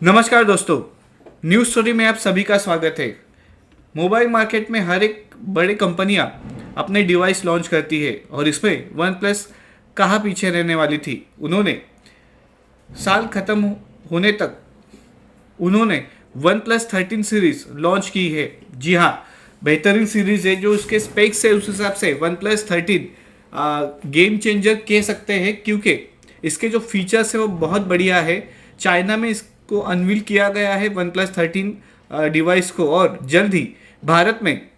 नमस्कार दोस्तों, news story में आप सभी का स्वागत है। मोबाइल मार्केट में हर एक बड़ी कंपनियां अपने डिवाइस लॉन्च करती है और इसमें वन प्लस कहाँ पीछे रहने वाली थी। साल खत्म होने तक उन्होंने वन प्लस 13 सीरीज लॉन्च की है। जी हाँ, बेहतरीन सीरीज है जो उसके स्पेक्स है उस हिसाब से वन प्लस 13 गेम चेंजर कह सकते हैं, क्योंकि इसके जो फीचर्स है वो बहुत बढ़िया है। चाइना में इसको अनवील किया गया है वन प्लस 13 डिवाइस को, और जल्द ही भारत में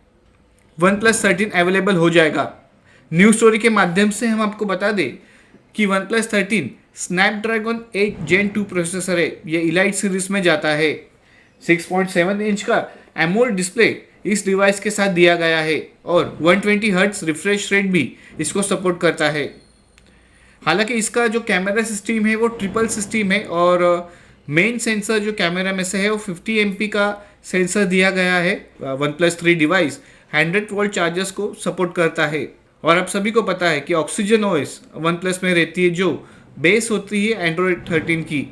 वन प्लस 13 अवेलेबल हो जाएगा। न्यूज स्टोरी के माध्यम से हम आपको बता दें कि वन प्लस 13 स्नैपड्रैगन 8 जेन 2 प्रोसेसर है। ये इलाइट सीरीज में जाता है। 6.7 इंच का एमोलेड डिस्प्ले इस डिवाइस के साथ दिया गया है और 120 हर्ट्ज रिफ्रेश रेट भी इसको सपोर्ट करता है। हालांकि इसका जो कैमरा सिस्टम है वो ट्रिपल सिस्टम है और मेन सेंसर जो कैमरा में से है वो 50 MP का सेंसर दिया गया है। One plus 3 device 100 volt chargers को सपोर्ट करता है। और आप सभी को पता है कि ऑक्सीजन ओएस वन प्लस में रहती है, जो बेस होती है एंड्रॉयड 13 की,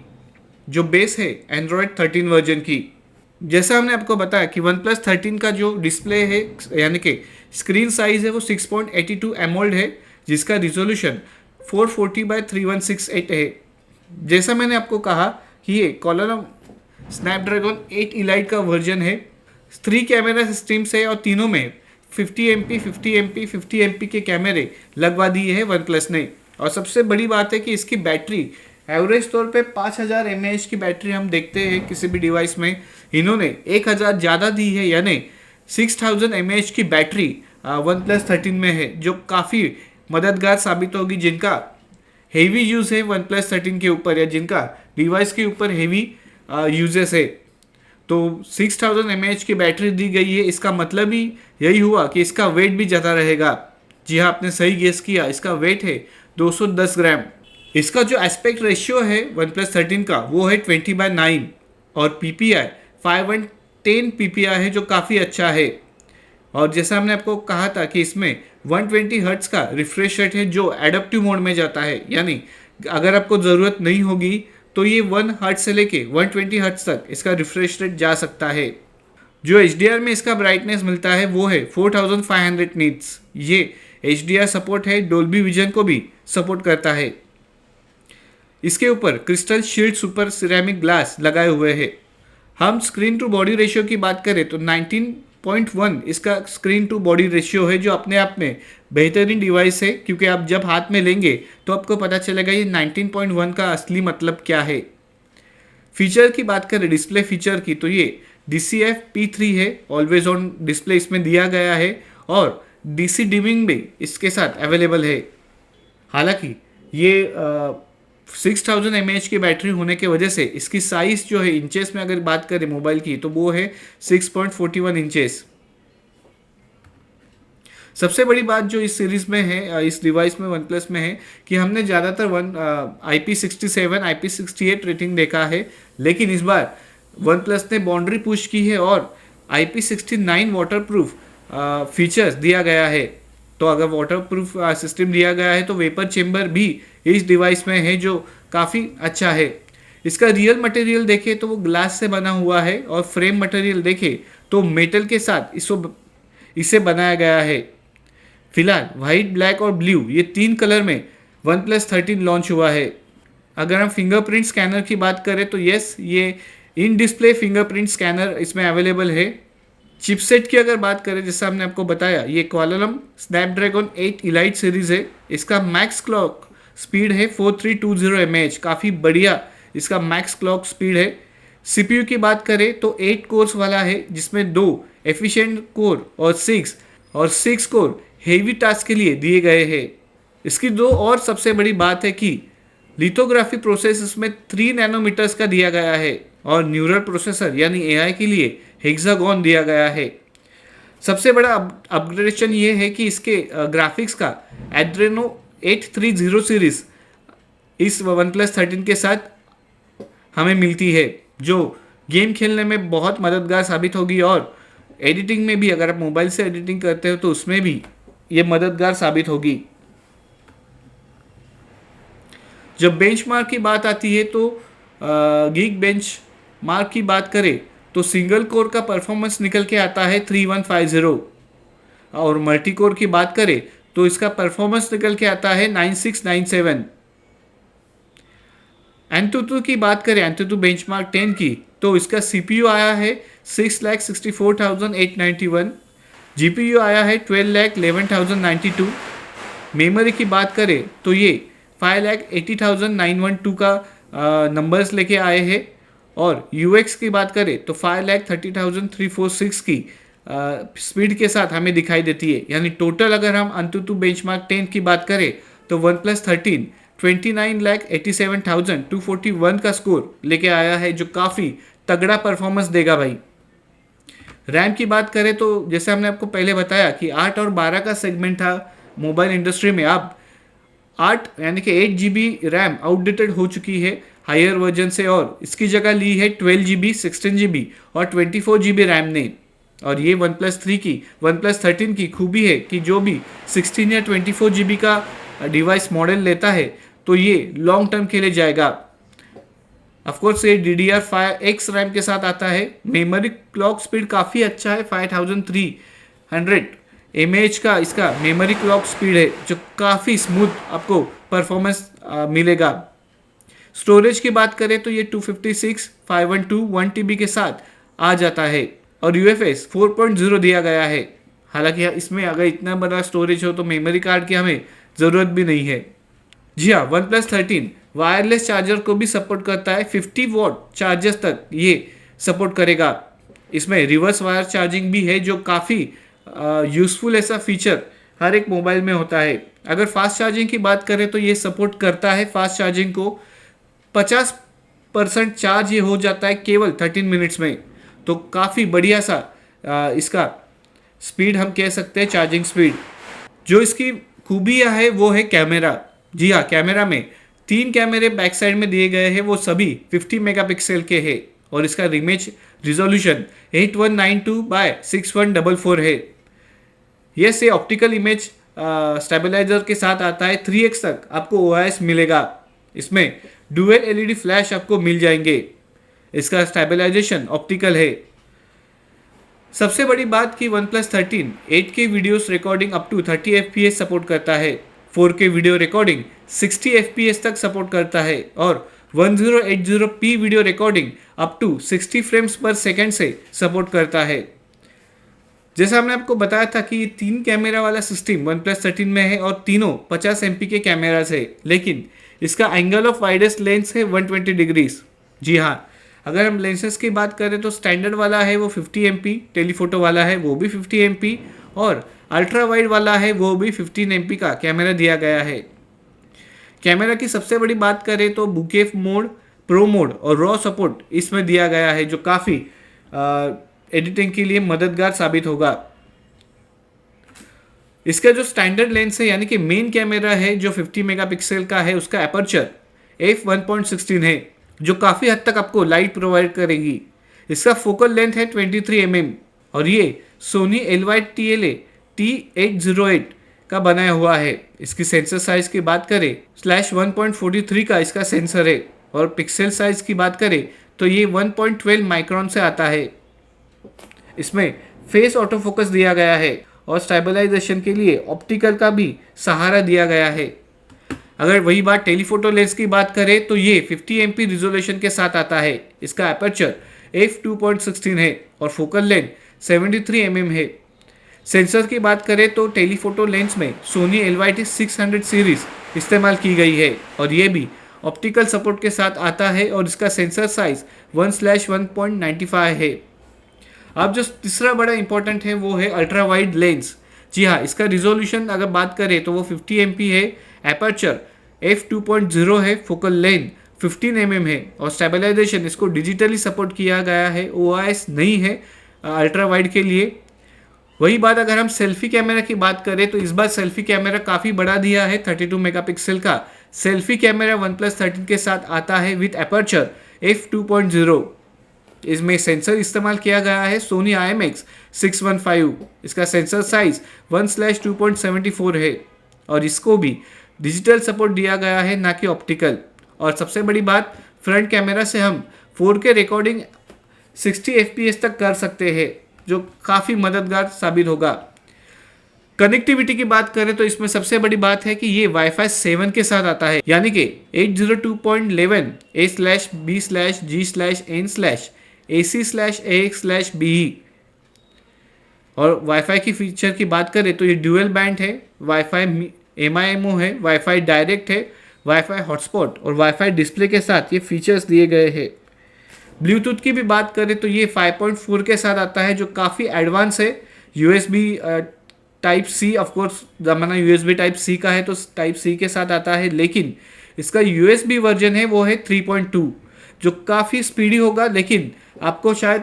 जो बेस है एंड्रॉयड 13 वर्जन की। जैसा हमने आपको बताया कि वन प्लस 13 का जो डिस्प्ले है यानी कि स्क्रीन साइज है वो 6.82 एमोल्ड है, जिसका रिजोल्यूशन 440 बाय 3168 है। जैसा मैंने आपको कहा कि ये कॉलम स्नैपड्रैगन 8 इलाइट का वर्जन है। 3 कैमरा सिस्टम्स है और तीनों में 50 MP 50 MP 50 MP के कैमरे लगवा दिए हैं वन प्लस ने। और सबसे बड़ी बात है कि इसकी बैटरी एवरेज तौर पे 5000 mAh की बैटरी हम देखते हैं किसी भी डिवाइस में। इन्होंने 1000 ज़्यादा दी है, यानी 6000 mAh की बैटरी वन प्लस 13 में है, जो काफ़ी मददगार साबित होगी जिनका हेवी यूज़ है वन प्लस 13 के ऊपर या जिनका डिवाइस के ऊपर हेवी यूजेस है। तो 6000 mAh की बैटरी दी गई है, इसका मतलब ही यही हुआ कि इसका वेट भी ज़्यादा रहेगा। जी हाँ, आपने सही गेस किया, इसका वेट है 210 ग्राम। इसका जो एस्पेक्ट रेशियो है वन प्लस 13 का वो है 20:9 और PPI 510 PPI है, जो काफ़ी अच्छा है। और जैसा हमने आपको कहा था कि इसमें 120 हर्ट्ज का रिफ्रेश रेट है, जो एडेप्टिव मोड में जाता है, यानी अगर आपको ज़रूरत नहीं होगी तो ये 1 हर्ट्ज से लेके 120 हर्ट्ज तक इसका रिफ्रेश रेट जा सकता है। जो HDR में इसका ब्राइटनेस मिलता है वो है 4500 नीट्स। ये HDR सपोर्ट है, डोल्बी विजन को भी सपोर्ट करता है। इसके ऊपर crystal shield super ceramic glass लगाए हुए हैं। हम स्क्रीन टू बॉडी रेशियो की बात करें तो 19.1 इसका स्क्रीन टू बॉडी रेशियो है, जो अपने आप में बेहतरीन डिवाइस है, क्योंकि आप जब हाथ में लेंगे तो आपको पता चलेगा ये 19.1 का असली मतलब क्या है। फीचर की बात करें डिस्प्ले फीचर की तो ये DCF P3 है, ऑलवेज ऑन डिस्प्ले इसमें दिया गया है और DC डिमिंग भी इसके साथ अवेलेबल है। हालांकि ये 6000 mAh की बैटरी होने की वजह से इसकी साइज़ जो है इंचेस में अगर बात करें मोबाइल की तो वो है 6.41 इंचेस। सबसे बड़ी बात जो इस सीरीज़ में है, इस डिवाइस में वन प्लस में है, कि हमने ज़्यादातर IP67 IP68 रेटिंग देखा है, लेकिन इस बार वन प्लस ने बाउंड्री पुश की है और IP69 वाटर प्रूफ फीचर्स दिया गया है। तो अगर वाटर प्रूफ सिस्टम दिया गया है तो वेपर चेम्बर भी इस डिवाइस में है, जो काफ़ी अच्छा है। इसका रियल मटेरियल देखें तो वो ग्लास से बना हुआ है और फ्रेम मटेरियल देखें तो मेटल के साथ इसे बनाया गया है। फिलहाल वाइट, ब्लैक और ब्लू ये 3 कलर में वन प्लस 13 लॉन्च हुआ है। अगर हम फिंगरप्रिंट स्कैनर की बात करें तो यस, ये इन डिस्प्ले फिंगरप्रिंट स्कैनर इसमें अवेलेबल है। चिपसेट की अगर बात करें, जैसा हमने आपको बताया, ये क्वालकॉम स्नैपड्रैगन 8 इलाइट सीरीज़ है। इसका मैक्स क्लॉक स्पीड है 4320 mAh, काफ़ी बढ़िया इसका मैक्स क्लॉक स्पीड है। CPU की बात करें तो 8 कोर्स वाला है, जिसमें 2 एफिशिएंट कोर और 6 कोर हेवी टास्क के लिए दिए गए हैं। इसकी दो और सबसे बड़ी बात है कि लिथोग्राफी प्रोसेस इसमें 3 नैनोमीटर्स का दिया गया है और न्यूरल प्रोसेसर यानी AI के लिए हेक्सागोन दिया गया है। सबसे बड़ा अपग्रेडेशन ये है कि इसके ग्राफिक्स का एड्रेनो 830 सीरीज इस वन प्लस 13 के साथ हमें मिलती है, जो गेम खेलने में बहुत मददगार साबित होगी और एडिटिंग में भी, अगर आप मोबाइल से एडिटिंग करते हो तो उसमें भी ये मददगार साबित होगी। जब बेंचमार्क की बात आती है तो गीक बेंच मार्क की बात करें तो सिंगल कोर का परफॉर्मेंस निकल के आता है 3150, और मल्टी कोर की बात करें तो इसका परफॉर्मेंस निकल के आता है 9697। एंटूटू की बात करें, एंटूटू बेंचमार्क 10 की, तो इसका सीपीयू आया है 6,64,891, जीपीयू आया है 12,11,092। मेमोरी की बात करें तो ये 5,80,912 का नंबर्स लेके आए हैं, और यूएक्स की बात करें तो 5,30,346 की स्पीड के साथ हमें दिखाई देती है। यानी टोटल अगर हम अंतुतु बेंचमार्क 10 की बात करें तो वन प्लस 13 29,87,241 का स्कोर लेके आया है, जो काफ़ी तगड़ा परफॉर्मेंस देगा भाई। रैम की बात करें तो जैसे हमने आपको पहले बताया कि 8 और 12 का सेगमेंट था मोबाइल इंडस्ट्री में। अब 8 यानी कि 8 GB रैम आउटडेटेड हो चुकी है हायर वर्जन से, और इसकी जगह ली है 12 GB, 16 GB और 24 GB रैम ने। और ये वन प्लस 13 की खूबी है कि जो भी 16 या 24 GB का डिवाइस मॉडल लेता है तो ये लॉन्ग टर्म के लिए जाएगा। ऑफकोर्स ये DDR5X रैम के साथ आता है। मेमोरी क्लॉक स्पीड काफ़ी अच्छा है, 5300 mAh का इसका मेमोरी क्लॉक स्पीड है, जो काफ़ी स्मूथ आपको परफॉर्मेंस मिलेगा। स्टोरेज की बात करें तो ये 256, 512, 1 TB के साथ आ जाता है, और UFS 4.0 दिया गया है। हालांकि इसमें अगर इतना बड़ा स्टोरेज हो तो मेमोरी कार्ड की हमें ज़रूरत भी नहीं है। जी हाँ, वन प्लस 13 वायरलेस चार्जर को भी सपोर्ट करता है, 50 वॉट चार्जर्स तक ये सपोर्ट करेगा। इसमें रिवर्स वायर चार्जिंग भी है, जो काफ़ी यूज़फुल ऐसा फीचर हर एक मोबाइल में होता है। अगर फास्ट चार्जिंग की बात करें तो ये सपोर्ट करता है फास्ट चार्जिंग को। 50% चार्ज ये हो जाता है केवल 13 मिनट्स में, तो काफ़ी बढ़िया सा इसका स्पीड हम कह सकते हैं, चार्जिंग स्पीड। जो इसकी खूबियाँ है वो है कैमरा। जी हाँ, कैमरा में 3 कैमरे बैक साइड में दिए गए हैं, वो सभी 50 मेगापिक्सल के हैं, और इसका इमेज रिजोल्यूशन 8192x6144 है। ये से ऑप्टिकल इमेज स्टेबलाइजर के साथ आता है, 3x तक आपको OIS मिलेगा। इसमें डुअल LED फ्लैश आपको मिल जाएंगे। इसका स्टेबलाइजेशन ऑप्टिकल है। सबसे बड़ी बात कि OnePlus 13 8K videos recording up to 30 FPS support करता है, 4K वीडियो रिकॉर्डिंग 60 FPS तक सपोर्ट करता है, और 1080p video recording up to 60 frames per second से सपोर्ट करता है। जैसा हमने आपको बताया था कि 3 कैमरा वाला सिस्टम वन प्लस 13 में है, और तीनों 50 MP के कैमरास है, लेकिन इसका एंगल ऑफ वाइडेस्ट लेंस है 120 डिग्रीज। जी हाँ, अगर हम लेंसेज की बात करें तो स्टैंडर्ड वाला है वो 50 MP, टेलीफोटो वाला है वो भी 50 MP, और अल्ट्रा वाइड वाला है वो भी 15 MP का कैमरा दिया गया है। कैमरा की सबसे बड़ी बात करें तो बुके मोड, प्रो मोड और रॉ सपोर्ट इसमें दिया गया है, जो काफ़ी एडिटिंग के लिए मददगार साबित होगा। इसका जो स्टैंडर्ड लेंस है यानी कि मेन कैमरा है जो 50 मेगापिक्सल का है, उसका एपर्चर f1.16 है, जो काफ़ी हद तक आपको लाइट प्रोवाइड करेगी। इसका फोकल लेंथ है 23 mm, और ये सोनी LY-TLA T808 का बनाया हुआ है। इसकी सेंसर साइज की बात करें /1.43 का इसका सेंसर है, और पिक्सल साइज की बात करें तो ये 1.12 माइक्रोन से आता है। इसमें फेस ऑटो फोकस दिया गया है, और स्टेबलाइजेशन के लिए ऑप्टिकल का भी सहारा दिया गया है। अगर वही बात टेलीफोटो लेंस की बात करें तो ये 50 MP रिजोल्यूशन के साथ आता है। इसका एपर्चर f2.16 है, और फोकल लेंथ 73 mm है। सेंसर की बात करें तो टेलीफोटो लेंस में सोनी LYT600 सीरीज इस्तेमाल की गई है, और ये भी ऑप्टिकल सपोर्ट के साथ आता है, और इसका सेंसर साइज 1/1.95 है। अब जो तीसरा बड़ा इंपॉर्टेंट है वो है अल्ट्रा वाइड लेंस। जी हाँ, इसका रिजोल्यूशन अगर बात करें तो वो 50 MP है, एपर्चर f2.0 है, फोकल लेंथ 15 mm है, और स्टेबलाइजेशन इसको डिजिटली सपोर्ट किया गया है, OIS नहीं है अल्ट्रा वाइड के लिए। वही बात अगर हम सेल्फी कैमरा की बात करें तो इस बार सेल्फी कैमरा काफ़ी बड़ा दिया है, 32 मेगापिक्सल का सेल्फी कैमरा वन प्लस 13 के साथ आता है विद एपर्चर f2.0। इसमें सेंसर इस्तेमाल किया गया है सोनी IMX615। इसका सेंसर साइज 1/2.74 है, और इसको भी डिजिटल सपोर्ट दिया गया है, ना कि ऑप्टिकल। और सबसे बड़ी बात, फ्रंट कैमरा से हम 4K रिकॉर्डिंग 60 FPS तक कर सकते हैं, जो काफ़ी मददगार साबित होगा। कनेक्टिविटी की बात करें तो इसमें सबसे बड़ी बात है कि ये वाईफाई 7 के साथ आता है, यानी कि 802.11a/b/g/n/ac/ax/be। और वाईफाई की फीचर की बात करें तो ये ड्यूअल बैंड है, वाईफाई MIMO है, वाईफाई डायरेक्ट है, वाईफाई हॉटस्पॉट और वाईफाई डिस्प्ले के साथ ये फीचर्स दिए गए हैं। ब्लूटूथ की भी बात करें तो ये 5.4 के साथ आता है, जो काफ़ी एडवांस है। USB टाइप सी, ऑफकोर्स ज़माना USB टाइप सी का है तो टाइप सी के साथ आता है, लेकिन इसका USB वर्जन है वो है 3.2, जो काफ़ी स्पीडी होगा। लेकिन आपको शायद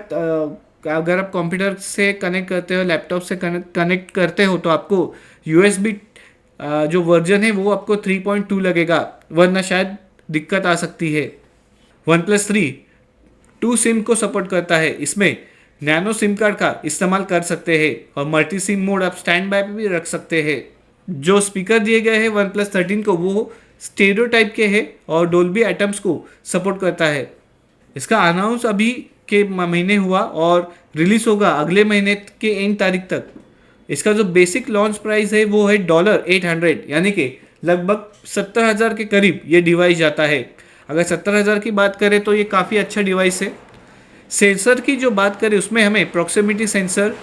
अगर आप कंप्यूटर से कनेक्ट करते हो, लैपटॉप से कनेक्ट करते हो, तो आपको USB जो वर्जन है वो आपको 3.2 लगेगा, वरना शायद दिक्कत आ सकती है। OnePlus 3 2 सिम को सपोर्ट करता है। इसमें नैनो सिम कार्ड का इस्तेमाल कर सकते हैं और मल्टी सिम मोड आप स्टैंड बाय पे भी रख सकते हैं। जो स्पीकर दिए गए हैं OnePlus 13 को वो स्टेरियो टाइप के हैं और डोल्बी एटम्स को सपोर्ट करता है। इसका अनाउंस अभी के महीने हुआ और रिलीज होगा अगले महीने के एंड तारीख तक। इसका जो बेसिक लॉन्च प्राइस है वो है $800, यानी कि लगभग 70,000 के करीब ये डिवाइस जाता है। अगर 70,000 की बात करें तो ये काफ़ी अच्छा डिवाइस है। सेंसर की जो बात करें उसमें हमें proximity sensor,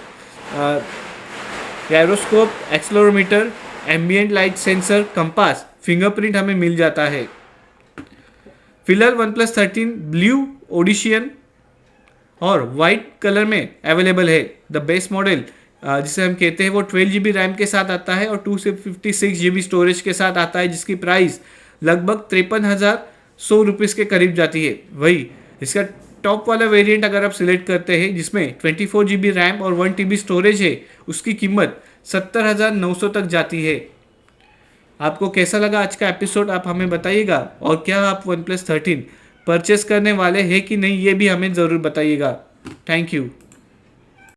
gyroscope, accelerometer, ambient light sensor, compass, fingerprint हमें मिल जाता है। फिलहाल OnePlus 13 ब्लू, ओडिशियन और वाइट कलर में अवेलेबल है। द बेस मॉडल जिसे हम कहते हैं वो 12 GB रैम के साथ आता है और 256 GB स्टोरेज के साथ आता है, जिसकी प्राइस लगभग 53,100 रुपीज़ के करीब जाती है। वही इसका टॉप वाला वेरिएंट अगर आप सिलेक्ट करते हैं जिसमें 24 GB रैम और 1 TB स्टोरेज है, उसकी कीमत 70,900 तक जाती है। आपको कैसा लगा आज का एपिसोड, आप हमें बताइएगा। और क्या आप OnePlus 13 परचेस करने वाले हैं कि नहीं, ये भी हमें ज़रूर बताइएगा। Thank you.